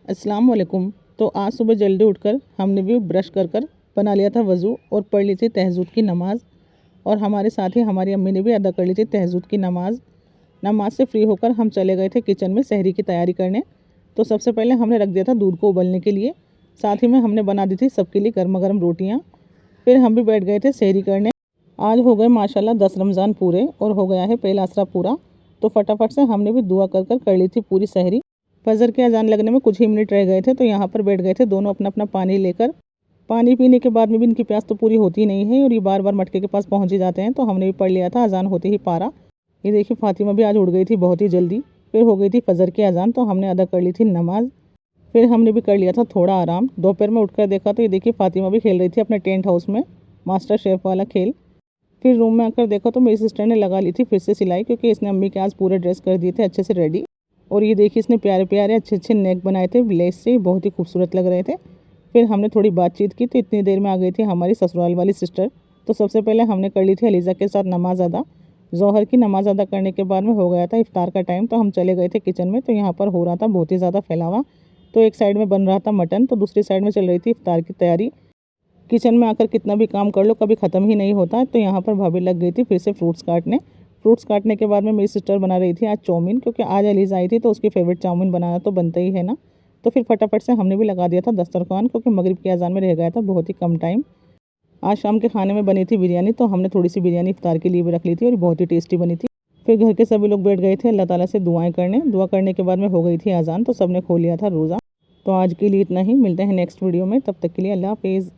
अस्सलाम वालेकुम। तो आज सुबह जल्दी उठकर हमने भी ब्रश कर बना लिया था वज़ू और पढ़ ली थी तहज्जुद की नमाज़। और हमारे साथ ही हमारी अम्मी ने भी अदा कर ली थी तहज्जुद की नमाज़। नमाज से फ्री होकर हम चले गए थे किचन में सहरी की तैयारी करने। तो सबसे पहले हमने रख दिया था दूध को उबलने के लिए, साथ ही में हमने बना दी थी सबके लिए गर्मा गर्म रोटियाँ। फिर हम भी बैठ गए थे सहरी करने। आज हो गए माशाल्लाह 10 रमज़ान पूरे और हो गया है पहला असरा पूरा। तो फटाफट से हमने भी दुआ कर ली थी पूरी सहरी। फजर के अजान लगने में कुछ ही मिनट रह गए थे तो यहाँ पर बैठ गए थे दोनों अपना अपना पानी लेकर। पानी पीने के बाद में भी इनकी प्यास तो पूरी होती नहीं है और ये बार बार मटके के पास पहुँच ही जाते हैं। तो हमने भी पढ़ लिया था अजान होते ही पारा। ये देखिए फातिमा भी आज उठ गई थी बहुत ही जल्दी। फिर हो गई थी फजर की अजान तो हमने अदा कर ली थी नमाज। फिर हमने भी कर लिया था थोड़ा आराम। दोपहर में उठकर देखा तो ये देखिए फातिमा भी खेल रही थी अपने टेंट हाउस में मास्टर शेफ़ वाला खेल। फिर रूम में आकर देखा तो मेरी सिस्टर ने लगा ली थी फिर से सिलाई, क्योंकि इसने अम्मी के आज पूरे ड्रेस कर दिए थे अच्छे से रेडी। और ये देखिए इसने प्यारे प्यारे अच्छे अच्छे नेक बनाए थे लेस से, बहुत ही खूबसूरत लग रहे थे। फिर हमने थोड़ी बातचीत की तो इतनी देर में आ गई थी हमारी ससुराल वाली सिस्टर। तो सबसे पहले हमने कर ली थी अलीज़ा के साथ नमाज़ अदा। ज़ोहर की नमाज़ अदा करने के बाद में हो गया था इफ्तार का टाइम। तो हम चले गए थे किचन में। तो यहाँ पर हो रहा था बहुत ही ज़्यादा फैलावा। तो एक साइड में बन रहा था मटन तो दूसरी साइड में चल रही थी इफ्तार की तैयारी। किचन में आकर कितना भी काम कर लो कभी ख़त्म ही नहीं होता। तो यहाँ पर भाभी लग गई थी फिर से फ्रूट्स काटने। फ्रूट्स काटने के बाद में मेरी सिस्टर बना रही थी आज चाउमीन, क्योंकि आज अलीज़ आई थी तो उसकी फ़ेवरेट चाउमीन बनाना तो बनता ही है ना। तो फिर फटाफट से हमने भी लगा दिया था दस्तरखान, क्योंकि मगरिब की अजान में रह गया था बहुत ही कम टाइम। आज शाम के खाने में बनी थी बिरयानी, तो हमने थोड़ी सी बिरयानी इफ्तार के लिए भी रख ली थी और बहुत ही टेस्टी बनी थी। फिर घर के सभी लोग बैठ गए थे अल्लाह ताला से दुआएं करने। दुआ करने के बाद में हो गई थी अजान तो सबने खो लिया था रोज़ा। तो आज के लिए इतना ही, मिलते हैं नेक्स्ट वीडियो में, तब तक के लिए अल्लाह हाफिज़।